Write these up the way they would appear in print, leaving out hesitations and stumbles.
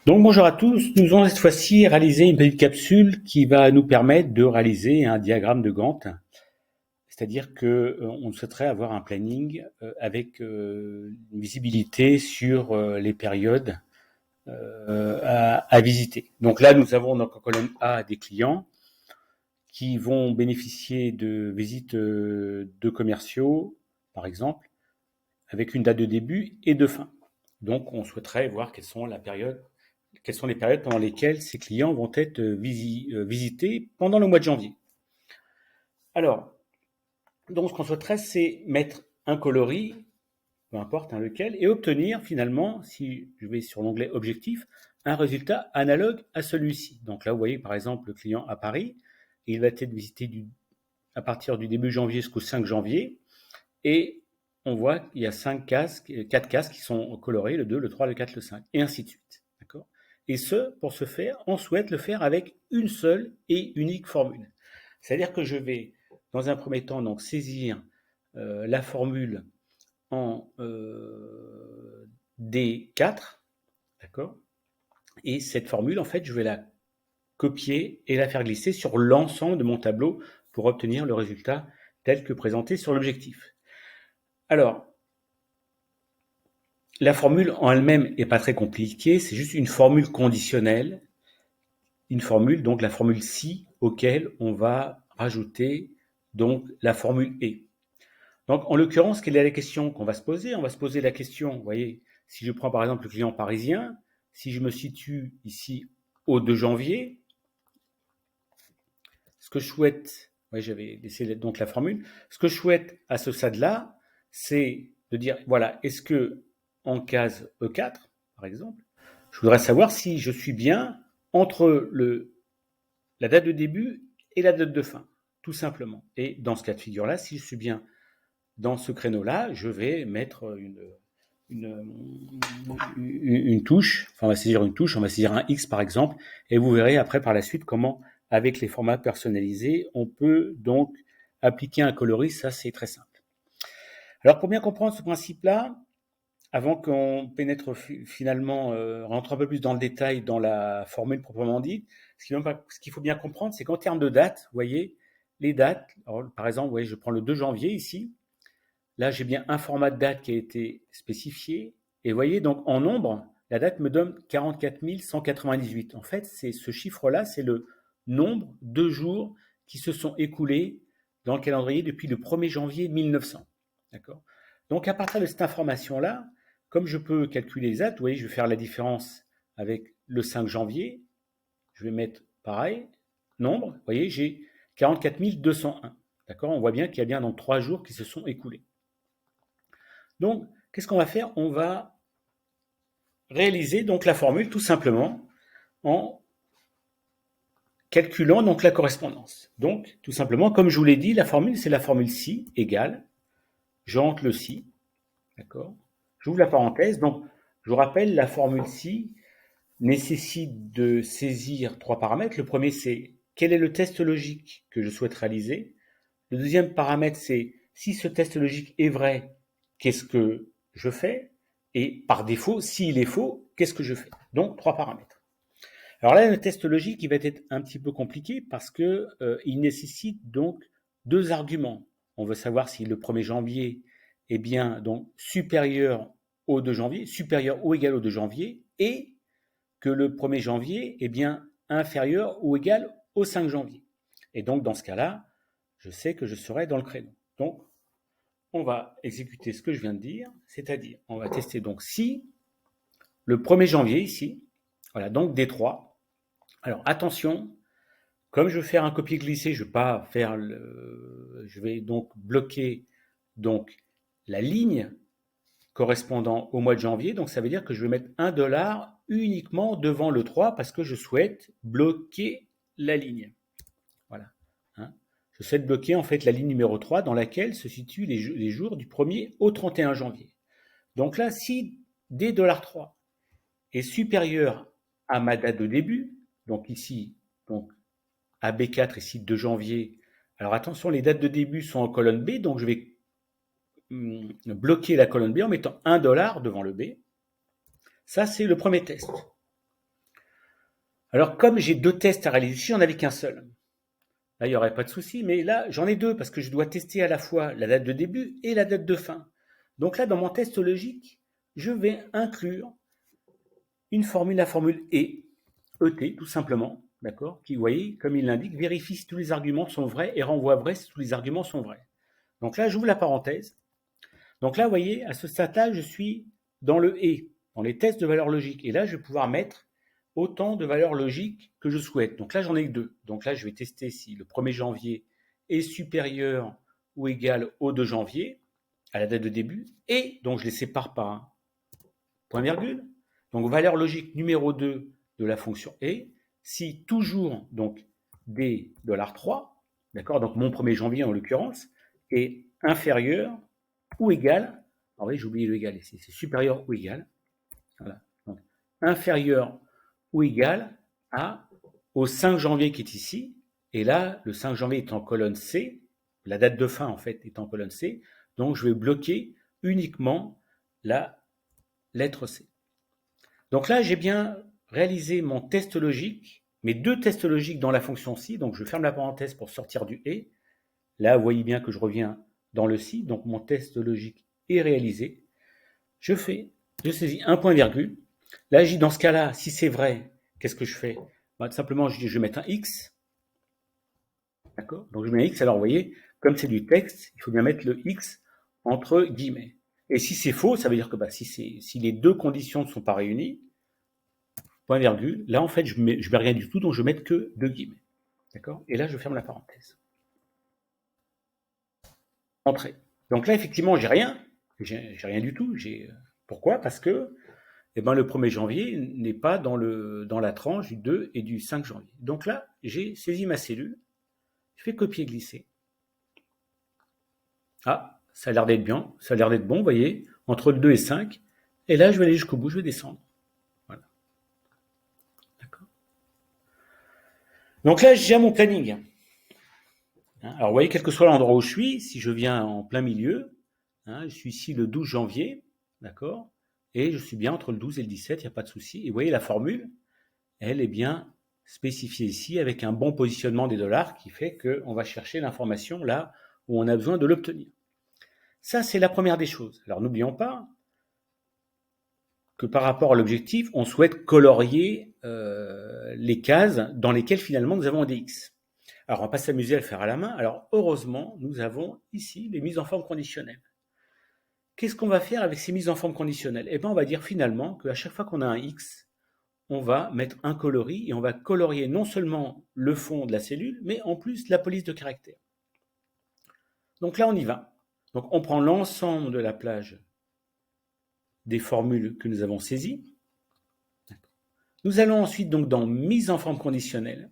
Donc bonjour à tous, nous allons cette fois-ci réaliser une petite capsule qui va nous permettre de réaliser un diagramme de Gantt. C'est-à-dire que on souhaiterait avoir un planning avec une visibilité sur les périodes à visiter. Donc là, nous avons donc en colonne A des clients qui vont bénéficier de visites de commerciaux, par exemple, avec une date de début et de fin. Donc on souhaiterait voir quelles sont les périodes pendant lesquelles ces clients vont être visités pendant le mois de janvier. Alors, donc ce qu'on souhaiterait, c'est mettre un coloris, peu importe lequel, et obtenir finalement, si je vais sur l'onglet Objectif, un résultat analogue à celui-ci. Donc là, vous voyez par exemple le client à Paris, il va être visité à partir du début janvier jusqu'au 5 janvier, et on voit qu'il y a 4 casques qui sont colorés, le 2, le 3, le 4, le 5, et ainsi de suite. D'accord ? Et pour ce faire, on souhaite le faire avec une seule et unique formule. C'est-à-dire que je vais, dans un premier temps, donc saisir la formule en D4, d'accord ? Et cette formule, en fait, je vais la copier et la faire glisser sur l'ensemble de mon tableau pour obtenir le résultat tel que présenté sur l'objectif. Alors, la formule en elle-même n'est pas très compliquée, c'est juste une formule conditionnelle, une formule, donc la formule si, auquel on va rajouter donc la formule et. Donc, en l'occurrence, quelle est la question qu'on va se poser? On va se poser la question, vous voyez, si je prends par exemple le client parisien, si je me situe ici au 2 janvier, ce que je souhaite, oui, j'avais laissé donc la formule, ce que je souhaite à ce stade-là, c'est de dire, voilà, est-ce que en case E4, par exemple, je voudrais savoir si je suis bien entre la date de début et la date de fin, tout simplement. Et dans ce cas de figure-là, si je suis bien dans ce créneau-là, je vais mettre une touche, enfin on va saisir une touche, on va saisir un X par exemple, et vous verrez après par la suite comment, avec les formats personnalisés, on peut donc appliquer un coloris, ça c'est très simple. Alors pour bien comprendre ce principe-là, avant qu'on pénètre finalement, rentre un peu plus dans le détail dans la formule proprement dite, ce qu'il faut bien comprendre, c'est qu'en termes de date, vous voyez, les dates, alors, par exemple, vous voyez, je prends le 2 janvier ici, là j'ai bien un format de date qui a été spécifié, et vous voyez, donc en nombre, la date me donne 44 198. En fait, ce chiffre-là, c'est le nombre de jours qui se sont écoulés dans le calendrier depuis le 1er janvier 1900. D'accord ? Donc à partir de cette information-là, comme je peux calculer les dates, vous voyez, je vais faire la différence avec le 5 janvier. Je vais mettre pareil, nombre, vous voyez, j'ai 44 201. D'accord ? On voit bien qu'il y a bien donc 3 jours qui se sont écoulés. Donc, qu'est-ce qu'on va faire? On va réaliser donc la formule tout simplement en calculant donc la correspondance. Donc, tout simplement, comme je vous l'ai dit, la formule, c'est la formule si égale, j'entre le si, d'accord? J'ouvre la parenthèse, donc je vous rappelle, la formule si nécessite de saisir 3 paramètres. Le premier, c'est quel est le test logique que je souhaite réaliser. Le deuxième paramètre, c'est si ce test logique est vrai, qu'est-ce que je fais? Et par défaut, s'il est faux, qu'est-ce que je fais? Donc, 3 paramètres. Alors là, le test logique, il va être un petit peu compliqué parce que il nécessite donc 2 arguments. On veut savoir si le 1er janvier est bien donc supérieur au 2 janvier, supérieur ou égal au 2 janvier, et que le 1er janvier est bien inférieur ou égal au 5 janvier. Et donc, dans ce cas-là, je sais que je serai dans le créneau. Donc, on va exécuter ce que je viens de dire, c'est-à-dire, on va tester donc si le 1er janvier ici, voilà, donc D3. Alors, attention, comme je veux faire un copier-glisser, je vais donc bloquer donc la ligne correspondant au mois de janvier. Donc, ça veut dire que je vais mettre $1 uniquement devant le 3 parce que je souhaite bloquer la ligne. Voilà. Hein. Je souhaite bloquer en fait la ligne numéro 3 dans laquelle se situent les jours du 1er au 31 janvier. Donc là, si D$3 est supérieur à ma date de début, donc ici, donc AB4 ici 2 janvier, alors attention, les dates de début sont en colonne B, donc je vais bloquer la colonne B en mettant $1 devant le B. Ça, c'est le premier test. Alors, comme j'ai 2 tests à réaliser, si j'en avais qu'un seul, là, il n'y aurait pas de souci, mais là, j'en ai 2 parce que je dois tester à la fois la date de début et la date de fin. Donc là, dans mon test logique, je vais inclure une formule, la formule ET, tout simplement, d'accord, qui, vous voyez, comme il l'indique, vérifie si tous les arguments sont vrais et renvoie vrai si tous les arguments sont vrais. Donc là, j'ouvre la parenthèse. Donc là, vous voyez, à ce stade-là, je suis dans le et, dans les tests de valeur logique. Et là, je vais pouvoir mettre autant de valeurs logiques que je souhaite. Donc là, j'en ai que 2. Donc là, je vais tester si le 1er janvier est supérieur ou égal au 2 janvier, à la date de début, et donc je les sépare par un point virgule. Donc valeur logique numéro 2 de la fonction et, si toujours donc d $3, d'accord, donc mon 1er janvier en l'occurrence, est inférieur ou égal, alors oui, j'ai oublié le égal ici, c'est supérieur ou égal, voilà, donc inférieur ou égal au 5 janvier qui est ici, et là, le 5 janvier est en colonne C, la date de fin en fait est en colonne C, donc je vais bloquer uniquement la lettre C. Donc là, j'ai bien réalisé mon test logique, mes 2 tests logiques dans la fonction si, donc je ferme la parenthèse pour sortir du et. Là, vous voyez bien que je reviens dans le si, donc mon test logique est réalisé. Je saisis un point virgule. Là, je dis dans ce cas-là, si c'est vrai, qu'est-ce que je fais? Tout simplement, je vais mettre un X. D'accord? Donc je mets un X, alors vous voyez, comme c'est du texte, il faut bien mettre le X entre guillemets. Et si c'est faux, ça veut dire que si les 2 conditions ne sont pas réunies, point virgule, là en fait je mets rien du tout, donc je vais mettre que 2 guillemets. D'accord? Et là je ferme la parenthèse. Entrée. Donc là effectivement j'ai rien du tout. Pourquoi? Parce que le 1er janvier n'est pas dans la tranche du 2 et du 5 janvier. Donc là j'ai saisi ma cellule, je fais copier-glisser. Ah, ça a l'air d'être bien, ça a l'air d'être bon, vous voyez, entre le 2 et 5. Et là je vais aller jusqu'au bout, je vais descendre. Voilà. D'accord. Donc là j'ai mon planning. Alors, vous voyez, quel que soit l'endroit où je suis, si je viens en plein milieu, je suis ici le 12 janvier, d'accord, et je suis bien entre le 12 et le 17, il n'y a pas de souci. Et vous voyez, la formule, elle est bien spécifiée ici avec un bon positionnement des dollars qui fait qu'on va chercher l'information là où on a besoin de l'obtenir. Ça, c'est la première des choses. Alors, n'oublions pas que par rapport à l'objectif, on souhaite colorier les cases dans lesquelles finalement nous avons des X. Alors, on ne va pas s'amuser à le faire à la main. Alors, heureusement, nous avons ici les mises en forme conditionnelles. Qu'est-ce qu'on va faire avec ces mises en forme conditionnelles? Eh bien, on va dire finalement qu'à chaque fois qu'on a un X, on va mettre un coloris et on va colorier non seulement le fond de la cellule, mais en plus la police de caractère. Donc là, on y va. Donc, on prend l'ensemble de la plage des formules que nous avons saisies. Nous allons ensuite donc dans mise en forme conditionnelle.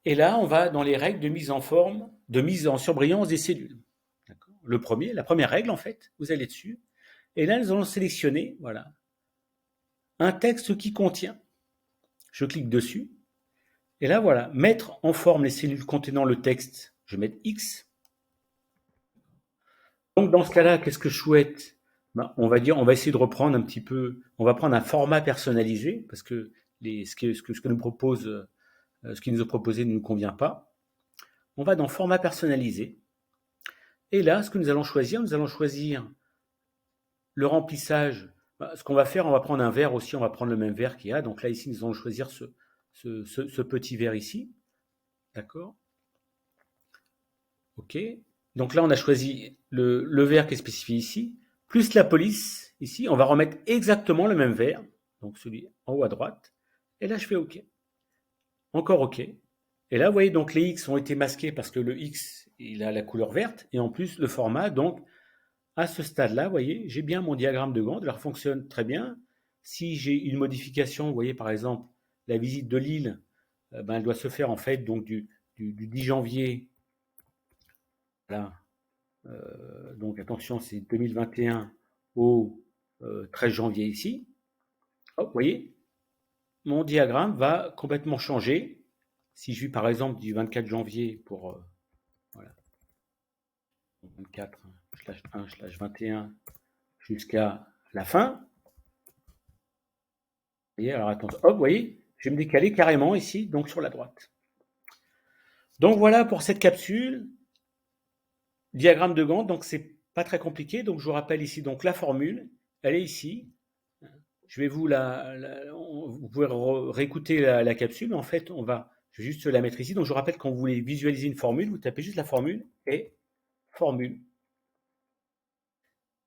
Et là, on va dans les règles de mise en forme, de mise en surbrillance des cellules. La première règle, en fait, vous allez dessus. Et là, nous allons sélectionner, voilà, un texte qui contient. Je clique dessus. Et là, voilà, mettre en forme les cellules contenant le texte. Je vais mettre X. Donc, dans ce cas-là, qu'est-ce que je souhaite? On va essayer de reprendre un petit peu, on va prendre un format personnalisé, parce que ce qui nous est proposé ne nous convient pas. On va dans format personnalisé. Et là, ce que nous allons choisir le remplissage. Ce qu'on va faire, on va prendre un vert aussi, on va prendre le même vert qu'il y a. Donc là, ici, nous allons choisir ce petit vert ici. D'accord? OK. Donc là, on a choisi le vert qui est spécifié ici, plus la police ici. On va remettre exactement le même vert, donc celui en haut à droite. Et là, je fais OK. Encore OK. Et là, vous voyez, donc les X ont été masqués parce que le X, il a la couleur verte, et en plus, le format, donc, à ce stade-là, vous voyez, j'ai bien mon diagramme de Gantt, il fonctionne très bien. Si j'ai une modification, vous voyez, par exemple, la visite de Lille, elle doit se faire en fait donc du 10 janvier, voilà, donc attention, c'est 2021 au 13 janvier ici. Hop, vous voyez, mon diagramme va complètement changer. Si je vis par exemple du 24 janvier pour voilà, 24/1/21 jusqu'à la fin. Et alors attention, hop, vous voyez, Je vais me décaler carrément ici, donc sur la droite. Donc voilà pour cette capsule. Diagramme de Gantt, donc c'est pas très compliqué. Donc je vous rappelle ici donc la formule, elle est ici. Je vais vous vous pouvez réécouter la capsule. En fait, je vais juste la mettre ici. Donc je vous rappelle quand vous voulez visualiser une formule, vous tapez juste la formule et formule.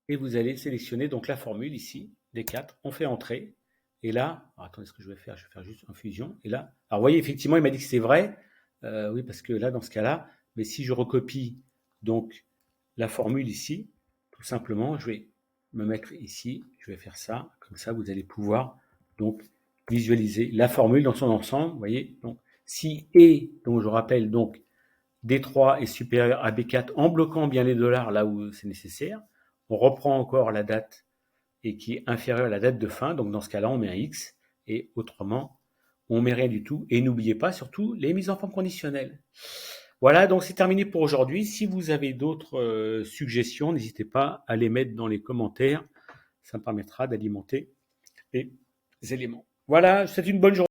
Et vous allez sélectionner donc la formule ici, des 4. On fait entrer. Et là, attendez, ce que je vais faire juste une fusion. Et là, alors vous voyez, effectivement, il m'a dit que c'est vrai. Oui, parce que là, dans ce cas-là, mais si je recopie donc la formule ici, tout simplement, je vais me mettre ici, je vais faire ça, comme ça vous allez pouvoir donc visualiser la formule dans son ensemble, vous voyez, donc si E, donc je rappelle, donc D3 est supérieur à B4 en bloquant bien les dollars là où c'est nécessaire, on reprend encore la date et qui est inférieure à la date de fin, donc dans ce cas-là on met un X, et autrement on met rien du tout, et n'oubliez pas surtout les mises en forme conditionnelles. Voilà, donc c'est terminé pour aujourd'hui. Si vous avez d'autres suggestions, n'hésitez pas à les mettre dans les commentaires. Ça me permettra d'alimenter les éléments. Voilà, je vous souhaite une bonne journée.